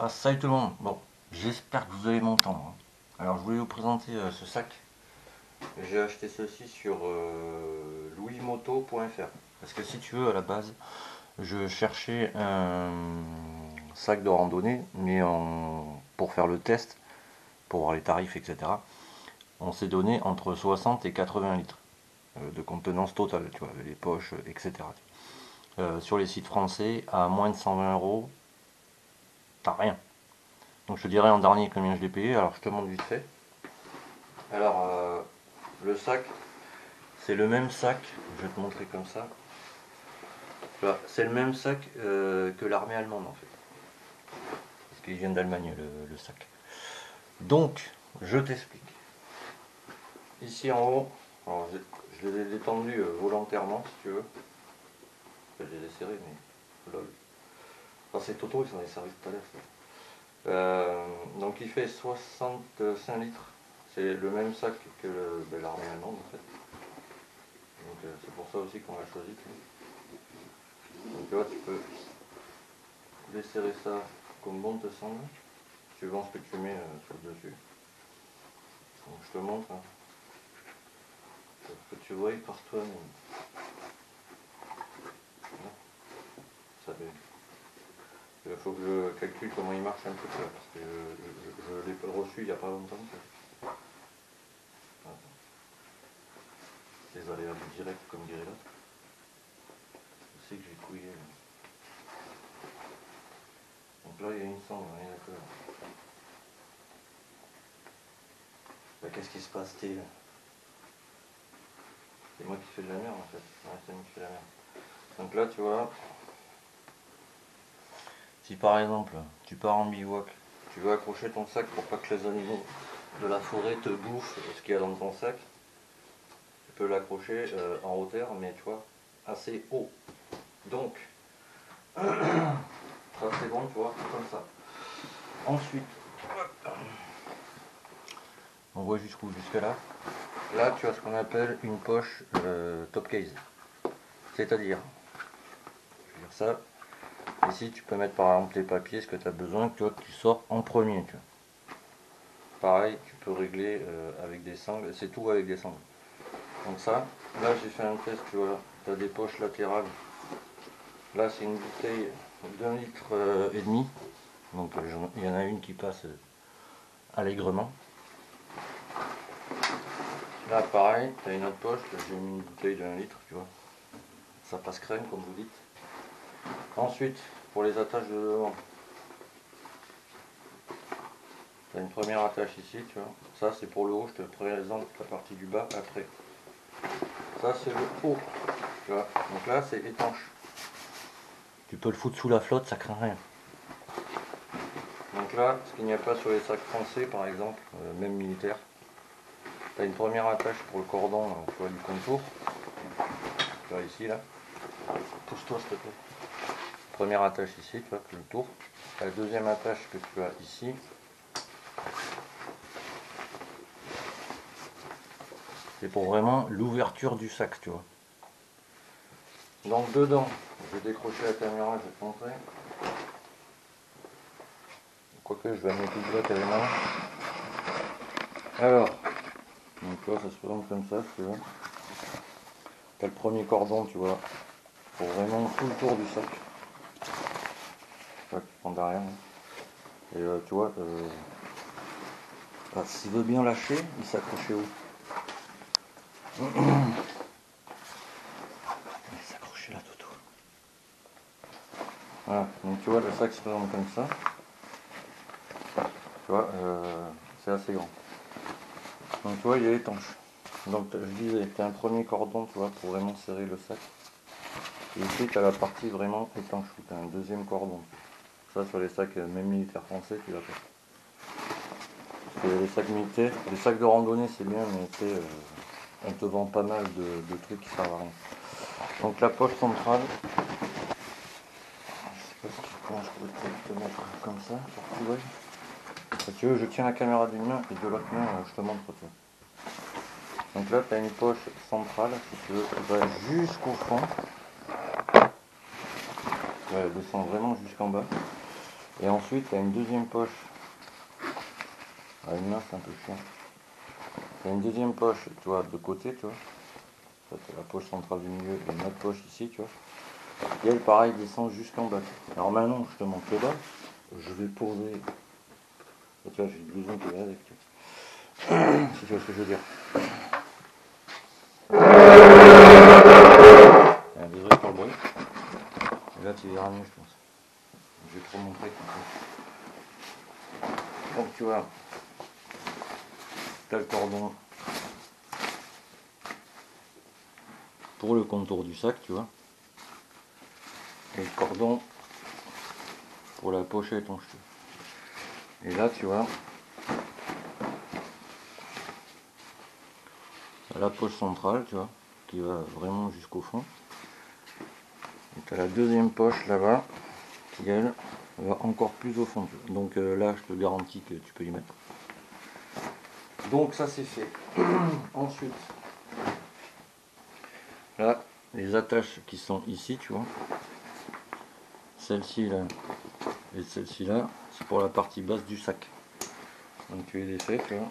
Ah, salut tout le monde. Bon, j'espère que vous allez m'entendre, hein. Alors, je voulais vous présenter ce sac. J'ai acheté ceci sur louismoto.fr. Parce que si tu veux, à la base, je cherchais un sac de randonnée, mais pour faire le test, pour voir les tarifs, etc. On s'est donné entre 60 et 80 litres de contenance totale, tu vois, avec les poches, etc. Sur les sites français, à moins de 120 euros, t'as rien. Donc je te dirai en dernier combien je l'ai payé. Alors je te montre vite fait. Alors le sac, c'est le même sac, je vais te montrer comme ça. C'est le même sac que l'armée allemande en fait. Parce qu'il vient d'Allemagne le sac. Donc, je t'explique. Ici en haut, alors je les ai détendus volontairement si tu veux. Je les ai serrés mais lol. Enfin, c'est Toto, il s'en est servi tout à l'heure. Donc il fait 65 litres. C'est le même sac que l'armée allemande en fait. Donc c'est pour ça aussi qu'on l'a choisi. Donc tu vois, tu peux desserrer ça comme bon te semble, suivant ce que tu mets sur le dessus. Donc je te montre, hein, pour que tu vois par toi-même. Il faut que je calcule comment il marche un petit peu, parce que je l'ai reçu il n'y a pas longtemps. Les aléas du direct, comme dirait l'autre. Je sais que j'ai couillé. Donc là, il y a une sonde, on est d'accord. Bah, qu'est-ce qui se passe, T? C'est moi qui fais de la merde en fait. Ouais, c'est moi qui fais de la merde. Donc là, tu vois, si par exemple, tu pars en bivouac, tu veux accrocher ton sac pour pas que les animaux de la forêt te bouffent ce qu'il y a dans ton sac, tu peux l'accrocher en hauteur, mais tu vois, assez haut. Donc, ça c'est bon, tu vois, comme ça. Ensuite, on voit jusqu'où? Jusque là. Là, tu as ce qu'on appelle une poche top case. C'est-à-dire, je veux dire ça, ici tu peux mettre par exemple les papiers, ce que tu as besoin, que tu sors en premier. Tu vois. Pareil, tu peux régler avec des sangles, c'est tout avec des sangles. Donc ça, là j'ai fait un test, tu vois, tu as des poches latérales. Là c'est une bouteille d'1,5 litre, donc il y en a une qui passe allègrement. Là pareil, tu as une autre poche, j'ai mis une bouteille de 1 litre, tu vois. Ça passe crème comme vous dites. Ensuite, pour les attaches de devant, tu as une première attache ici, tu vois. Ça c'est pour le haut, je te présente la partie du bas après. Ça c'est le haut, tu vois. Donc là c'est étanche. Tu peux le foutre sous la flotte, ça craint rien. Donc là, ce qu'il n'y a pas sur les sacs français par exemple, même militaires, tu as une première attache pour le cordon tu vois, du contour. Tu vois ici là. Pousse-toi s'il te plaît. Première attache ici, tu vois, le tour. La deuxième attache que tu as ici. C'est pour vraiment l'ouverture du sac, tu vois. Donc dedans, je vais décrocher la caméra, je vais te montrer. Quoique je vais mettre tout droit carrément. Alors, donc là ça se présente comme ça, tu vois. Tu as le premier cordon, tu vois, pour vraiment tout le tour du sac. Tu prends derrière. Et tu vois, s'il veut bien lâcher, il s'accrochait où? Il s'accrochait là, Toto. Voilà, donc tu vois, le sac se présente comme ça. Tu vois, c'est assez grand. Donc tu vois, il est étanche. Donc je disais, tu as un premier cordon, tu vois, pour vraiment serrer le sac. Et ici, tu as la partie vraiment étanche, où tu as un deuxième cordon. Ça, sur les sacs, même militaires français, tu l'as pas. Parce que les sacs militaires, les sacs de randonnée, c'est bien, mais tu sais, on te vend pas mal de trucs qui servent à rien. Donc la poche centrale, je sais pas comment je pourrais te mettre comme ça, pour que tu vois. Si tu veux, je tiens la caméra d'une main et de l'autre main, je te montre. Tu vois. Donc là, tu as une poche centrale, si tu veux, qui va jusqu'au fond. Elle descend vraiment jusqu'en bas. Et ensuite, tu as une deuxième poche. Ah, une main, c'est un peu chiant. Tu as une deuxième poche, tu vois, de côté, tu vois. Ça, tu as la poche centrale du milieu et une autre poche ici, tu vois. Et elle, pareil, descend jusqu'en bas. Alors maintenant, je te montre le bas. Je vais poser. Tu vois, j'ai le blouson qui est avec, tu vois. Si tu vois ce que je veux dire. Désolé pour le bruit. Et là, tu verras mieux, je pense. Je vais te remontrer comme ça. Donc, tu vois, tu as le cordon pour le contour du sac, tu vois. Et le cordon pour la pochette en cheveux. Et là, tu vois, la poche centrale, tu vois, qui va vraiment jusqu'au fond. Et tu as la deuxième poche là-bas, qui elle va encore plus au fond. Donc là, je te garantis que tu peux y mettre. Donc ça, c'est fait. Ensuite, là, les attaches qui sont ici, tu vois, celle-ci là et celle-ci là, c'est pour la partie basse du sac. Donc tu les défais, tu vois.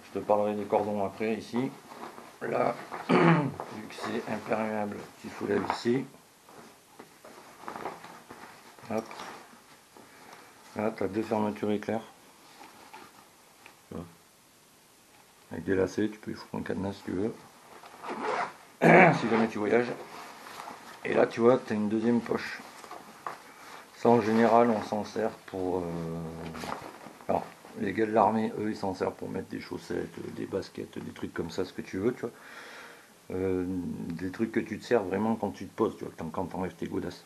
Je te parlerai des cordons après ici. Là, vu que c'est imperméable, tu soulèves ici. Hop. Là, tu as deux fermetures éclair. Avec des lacets, tu peux y foutre un cadenas si tu veux. Si jamais tu voyages. Et là, tu vois, tu as une deuxième poche. Ça, en général, on s'en sert pour... Alors, les gars de l'armée, eux, ils s'en servent pour mettre des chaussettes, des baskets, des trucs comme ça, ce que tu veux, tu vois. Des trucs que tu te sers vraiment quand tu te poses, tu vois, quand tu enlèves tes godasses.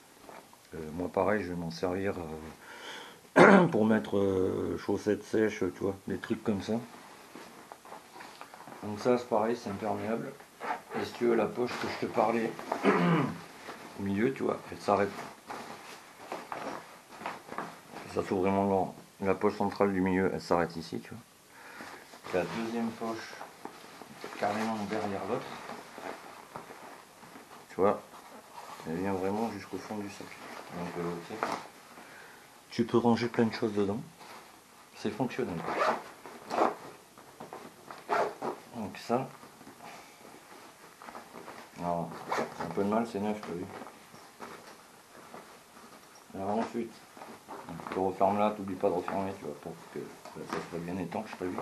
Moi, pareil, je vais m'en servir pour mettre chaussettes sèches, tu vois, des trucs comme ça. Donc ça, c'est pareil, c'est imperméable. Et si tu veux, la poche que je te parlais au milieu, tu vois, elle s'arrête. Ça s'ouvre vraiment grand. La poche centrale du milieu, elle s'arrête ici, tu vois. La deuxième poche, carrément derrière l'autre, tu vois, elle vient vraiment jusqu'au fond du sac. Donc, tu peux ranger plein de choses dedans. C'est fonctionnel. Donc ça, alors, un peu de mal, c'est neuf, tu as vu. Alors ensuite, tu refermes là, t'oublies pas de refermer, tu vois, pour que ça soit bien étanche, t'as vu.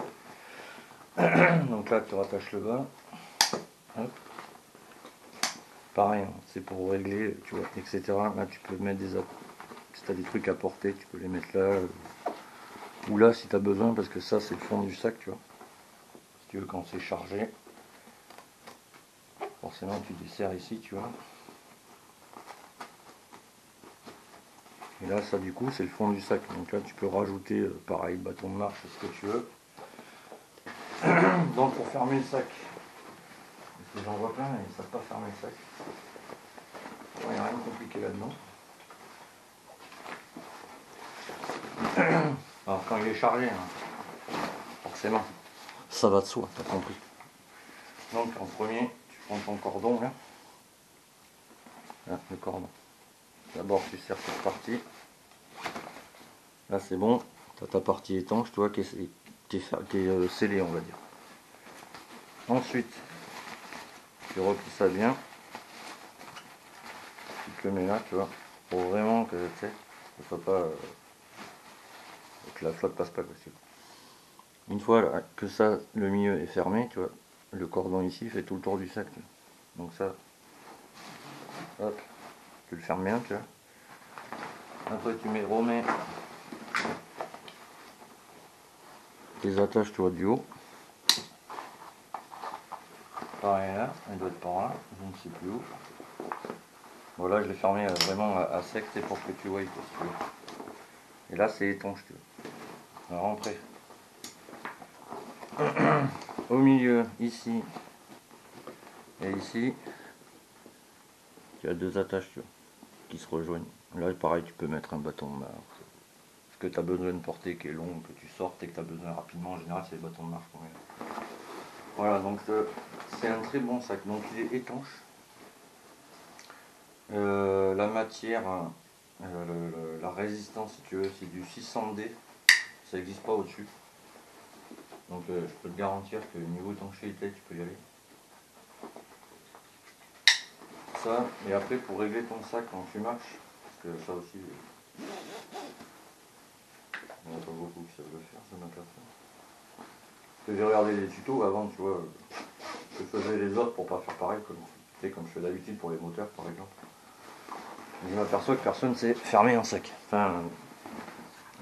Donc là, tu rattaches le bas. Hop. Pareil, hein, c'est pour régler, tu vois, etc. Là, tu peux mettre si tu as des trucs à porter, tu peux les mettre là. Ou là, si tu as besoin, parce que ça, c'est le fond du sac, tu vois. Si tu veux, quand c'est chargé, forcément, tu desserres ici, tu vois. Et là, ça, du coup, c'est le fond du sac. Donc là, tu peux rajouter, pareil, bâton de marche, ce que tu veux. Donc, pour fermer le sac, parce que j'en vois plein, ils ne savent pas fermer le sac. Il n'y a rien de compliqué là-dedans. Alors, quand il est chargé, hein, forcément, ça va de soi, t'as compris. Donc, en premier, tu prends ton cordon, là. Là, le cordon. D'abord, tu serres cette partie. Là, c'est bon. Tu as ta partie étanche, tu vois, qui est scellée, on va dire. Ensuite, tu replies ça bien. Tu te le mets là, tu vois, pour vraiment que, tu sais, que soit pas... que la flotte passe pas, quoi. Une fois là, que ça, le milieu est fermé, tu vois, le cordon ici fait tout le tour du sac. Tu vois. Donc ça, hop, tu le fermes bien, tu vois. Après, remets les attaches, tu vois, du haut. Pareil là, elle doit être par là, je ne sais plus où. Voilà, je l'ai fermé vraiment à sec, c'est pour que tu vois, si tu veux. Et là, c'est étanche, tu vois. On va rentrer. Au milieu, ici et ici, tu as deux attaches, tu vois, qui se rejoignent. Là, pareil, tu peux mettre un bâton de marche. Ce que tu as besoin de porter qui est long, que tu sortes et que tu as besoin rapidement, en général, c'est les bâtons de marche. Voilà, donc c'est un très bon sac. Donc il est étanche. La matière, la résistance, si tu veux, c'est du 600D, ça n'existe pas au-dessus. Donc je peux te garantir que niveau étanchéité, tu peux y aller. Ça, et après pour régler ton sac quand tu marches, parce que ça aussi, il n'y en a pas beaucoup qui savent le faire, ça m'intéresse. Parce que j'ai regardé les tutos avant, tu vois, que faisaient les autres pour pas faire pareil, comme je fais d'habitude pour les moteurs par exemple. Et je m'aperçois que personne sait fermer un sac, enfin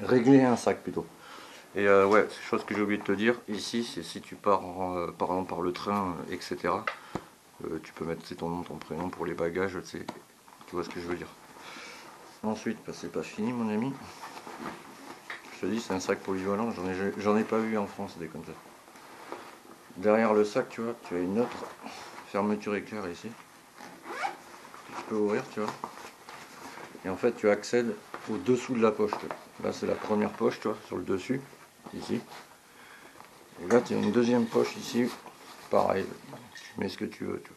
régler un sac plutôt. Et ouais, c'est chose que j'ai oublié de te dire, ici c'est si tu pars par exemple par le train, etc. Tu peux mettre ton nom, ton prénom pour les bagages, tu vois ce que je veux dire. Ensuite, bah, c'est pas fini mon ami. Je te dis, c'est un sac polyvalent, j'en ai pas vu en France des comme ça. Derrière le sac, tu vois, tu as une autre fermeture éclair ici. Tu peux ouvrir, tu vois. Et en fait, tu accèdes au dessous de la poche. Là, c'est la première poche, tu vois, sur le dessus, ici. Et là, tu as une deuxième poche ici, pareil. Tu mets ce que tu veux, tu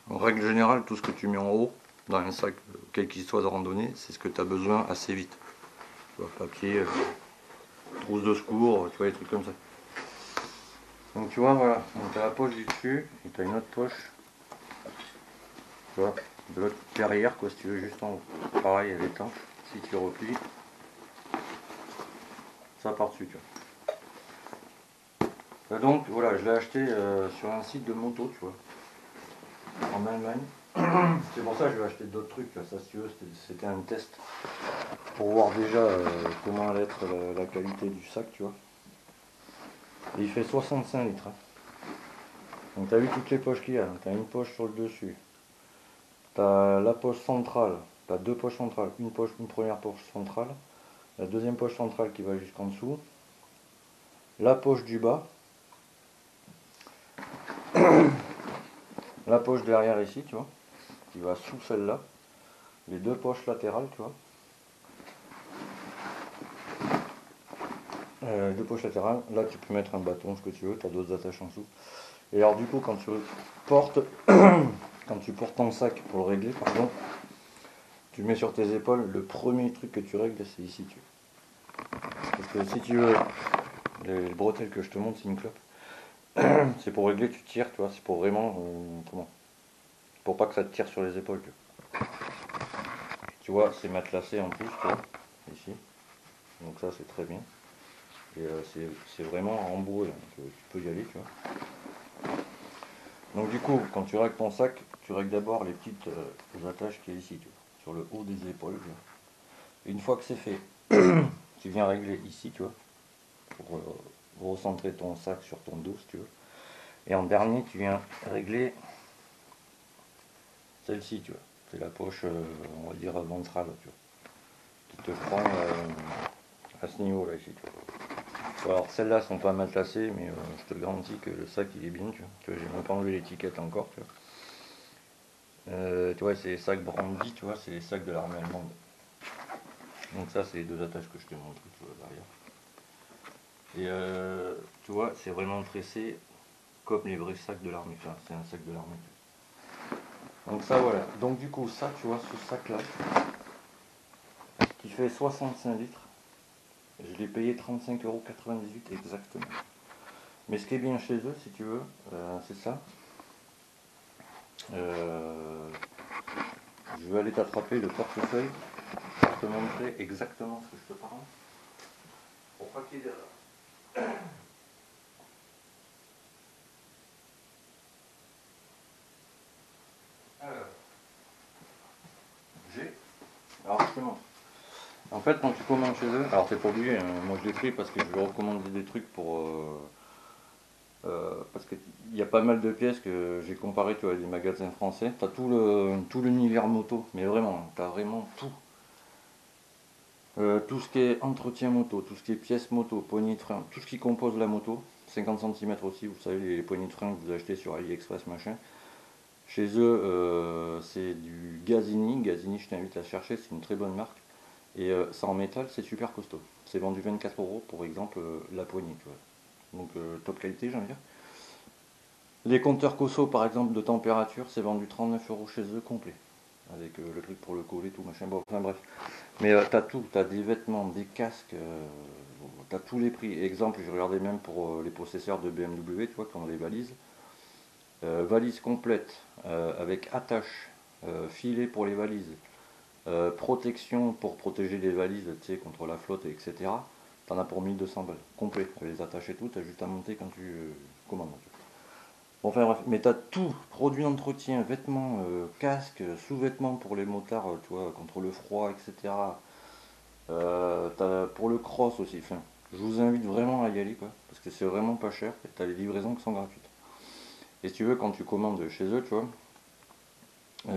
vois. En règle générale, tout ce que tu mets en haut, dans un sac, quel qu'il soit de randonnée, c'est ce que tu as besoin assez vite. Tu vois, papier, trousse de secours, tu vois, des trucs comme ça. Donc tu vois, voilà, tu as la poche du dessus, et tu as une autre poche, tu vois, de l'autre derrière, quoi, si tu veux, juste en haut. Pareil, elle est étanche, si tu replies, ça part dessus, tu vois. Et donc, voilà, je l'ai acheté sur un site de moto, tu vois, en Allemagne. C'est pour ça que je vais acheter d'autres trucs, ça, si tu veux, c'était un test pour voir déjà comment allait être la qualité du sac, tu vois. Et il fait 65 litres. Hein. Donc tu as vu toutes les poches qu'il y a, tu as une poche sur le dessus. Tu as la poche centrale, tu as deux poches centrales, une première poche centrale, la deuxième poche centrale qui va jusqu'en dessous, la poche du bas, la poche derrière ici, tu vois, qui va sous celle-là, les deux poches latérales, tu vois. Deux poches latérales, là tu peux mettre un bâton, ce que tu veux, tu as d'autres attaches en dessous. Et alors du coup quand tu portes ton sac pour le régler par exemple, tu mets sur tes épaules, le premier truc que tu règles c'est ici, tu vois. Parce que si tu veux, les bretelles que je te montre c'est une clope. C'est pour régler, tu tires, tu vois, c'est pour vraiment, pour pas que ça te tire sur les épaules, tu vois, c'est matelassé en plus, tu vois, ici, donc ça c'est très bien, et c'est vraiment rembourré, donc tu peux y aller, tu vois. Donc du coup, quand tu règles ton sac, tu règles d'abord les petites attaches qui est ici, tu vois, sur le haut des épaules, tu vois. Et une fois que c'est fait, tu viens régler ici, tu vois, pour recentrer ton sac sur ton dos, si tu veux. Et en dernier, tu viens régler celle-ci, tu vois. C'est la poche, on va dire, ventrale, tu vois, qui te prend à ce niveau-là, ici, tu vois. Alors, celles-là sont pas matelassées, mais je te garantis que le sac, il est bien, tu vois. Tu vois, j'ai même pas enlevé l'étiquette encore, tu vois. Tu vois, c'est les sacs Brandy, tu vois, c'est les sacs de l'armée allemande. Donc ça, c'est les deux attaches que je te montre, tu vois, derrière. Et tu vois, c'est vraiment tressé comme les vrais sacs de l'armée. Enfin, c'est un sac de l'armée. Donc ça, voilà. Donc du coup, ça, tu vois, ce sac-là, qui fait 65 litres, je l'ai payé 35,98 € exactement. Mais ce qui est bien chez eux, si tu veux, c'est ça. Je vais aller t'attraper le portefeuille pour te montrer exactement ce que je te parle. Pour pas qu'il y ait d'erreur. Alors, alors je te montre. En fait, quand tu commandes chez eux, alors t'es pas obligé, hein, moi je l'ai fait parce que je veux recommander des trucs pour. Parce qu'il y a pas mal de pièces que j'ai comparé, tu vois, des magasins français. T'as tout l'univers moto, mais vraiment, t'as vraiment tout. Tout ce qui est entretien moto, tout ce qui est pièces moto, poignées de frein, tout ce qui compose la moto, 50 cm aussi, vous savez, les poignées de frein que vous achetez sur AliExpress, machin. Chez eux, c'est du Gazini. Gazini, je t'invite à chercher, c'est une très bonne marque. Et ça en métal, c'est super costaud. C'est vendu 24 € pour exemple la poignée, tu vois. Donc top qualité, j'ai envie de dire. Les compteurs COSO, par exemple, de température, c'est vendu 39 € chez eux complet. avec le truc pour le coller, tout machin, bon, enfin bref. Mais t'as tout, t'as des vêtements, des casques, t'as tous les prix. Exemple, je regardais même pour les possesseurs de BMW, tu vois, qui ont les valises. Valise complète, avec attache, filet pour les valises, protection pour protéger les valises, tu sais, contre la flotte, etc. T'en as pour 1200 balles, complet, avec les attaches et tout, t'as juste à monter quand tu commandes. Bon, enfin bref, mais t'as tout, produits d'entretien, vêtements, casques, sous-vêtements pour les motards, tu vois, contre le froid, etc. T'as pour le cross aussi, enfin, je vous invite vraiment à y aller, quoi, parce que c'est vraiment pas cher, et t'as les livraisons qui sont gratuites. Et si tu veux, quand tu commandes chez eux, tu vois,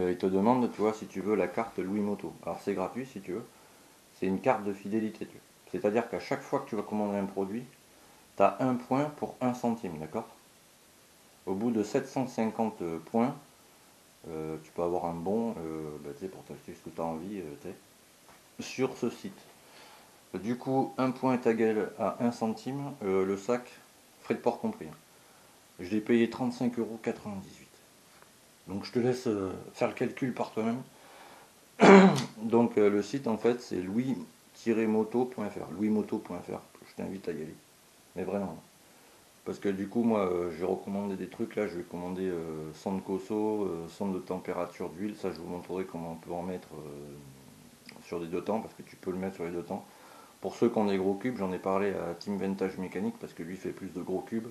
ils te demandent, tu vois, si tu veux la carte Louis Moto. Alors c'est gratuit si tu veux, c'est une carte de fidélité, tu vois. C'est-à-dire qu'à chaque fois que tu vas commander un produit, tu as un point pour 1 centime, d'accord? Au bout de 750 points, tu peux avoir un bon bah, pour t'acheter ce que tu as envie sur ce site. Du coup, un point est égal à 1 centime, le sac, frais de port compris, hein. Je l'ai payé 35,98 €. Donc je te laisse faire le calcul par toi-même. Donc le site en fait c'est louis-moto.fr, louismoto.fr, je t'invite à y aller, mais vraiment. Parce que du coup moi j'ai recommandé des trucs là, je vais commander sonde Cosso, sonde de température d'huile, ça je vous montrerai comment on peut en mettre sur des deux temps, parce que tu peux le mettre sur les deux temps. Pour ceux qui ont des gros cubes, j'en ai parlé à Team Vintage Mécanique, parce que lui fait plus de gros cubes.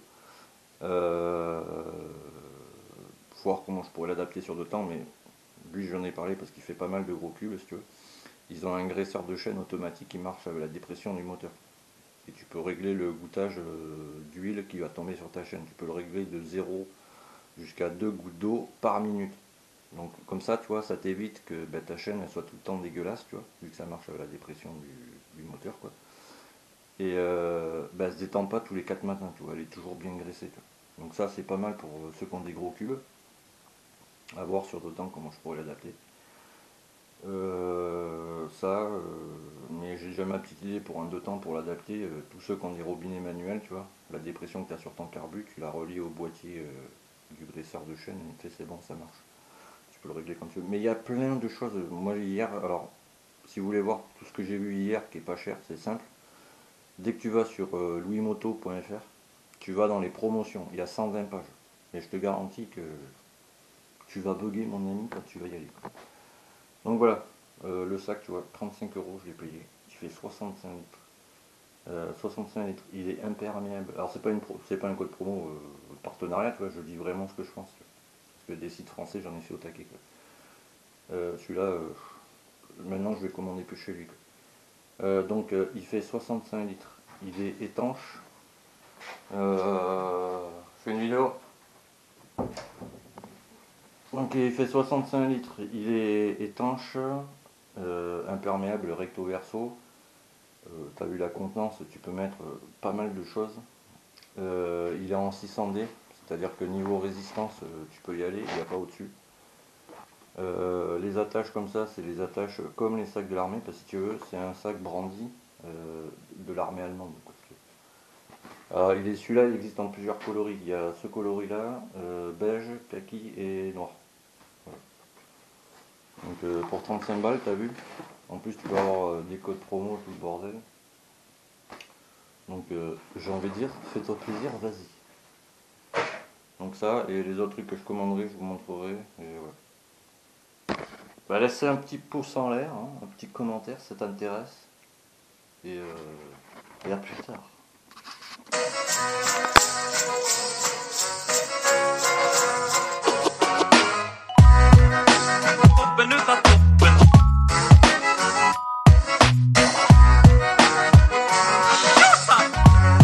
Voir comment je pourrais l'adapter sur deux temps, mais lui j'en ai parlé parce qu'il fait pas mal de gros cubes si tu veux. Ils ont un graisseur de chaîne automatique qui marche avec la dépression du moteur. Et tu peux régler le gouttage d'huile qui va tomber sur ta chaîne. Tu peux le régler de 0 jusqu'à 2 gouttes d'eau par minute. Donc comme ça, tu vois, ça t'évite que ta chaîne elle soit tout le temps dégueulasse, tu vois, vu que ça marche avec la dépression du moteur, quoi. Et elle se détend pas tous les 4 matins, tu vois, elle est toujours bien graissée, tu vois. Donc ça, c'est pas mal pour ceux qui ont des gros cubes. À voir sur d'autres temps comment je pourrais l'adapter. Mais j'ai déjà ma petite idée pour un deux temps pour l'adapter. Tous ceux qui ont des robinets manuels, tu vois, la dépression que tu as sur ton carbu, tu la relis au boîtier du graisseur de chaîne, et tu sais, c'est bon, ça marche. Tu peux le régler quand tu veux. Mais il y a plein de choses. Moi, hier, alors, si vous voulez voir tout ce que j'ai vu hier, qui est pas cher, c'est simple. Dès que tu vas sur louismoto.fr, tu vas dans les promotions. Il y a 120 pages. Et je te garantis que tu vas bugger, mon ami, quand tu vas y aller. Donc voilà, le sac, tu vois, 35 €, je l'ai payé. Il fait 65 litres. 65 litres, il est imperméable. Alors c'est pas un code promo partenariat, tu vois, je dis vraiment ce que je pense. Tu vois. Parce que des sites français, j'en ai fait au taquet. Celui-là, maintenant je vais commander plus chez lui. Donc il fait 65 litres. Il est étanche. Je fais une vidéo. Donc il fait 65 litres. Il est étanche, imperméable recto verso. Tu as vu la contenance, tu peux mettre pas mal de choses. Il est en 600D, c'est-à-dire que niveau résistance, tu peux y aller, il n'y a pas au-dessus. Les attaches comme ça, c'est les attaches comme les sacs de l'armée, parce que si tu veux, c'est un sac brandy de l'armée allemande. Alors, celui-là, il existe en plusieurs coloris. Il y a ce coloris-là, beige, kaki et noir. Voilà. Donc pour 35 balles, t'as vu. En plus, tu peux avoir des codes promo, tout le bordel. Donc j'ai envie de dire, fais-toi plaisir, vas-y. Donc ça, et les autres trucs que je commanderai, je vous montrerai. Et ouais. Bah, laissez un petit pouce en l'air, hein, un petit commentaire si ça t'intéresse. Et à plus tard.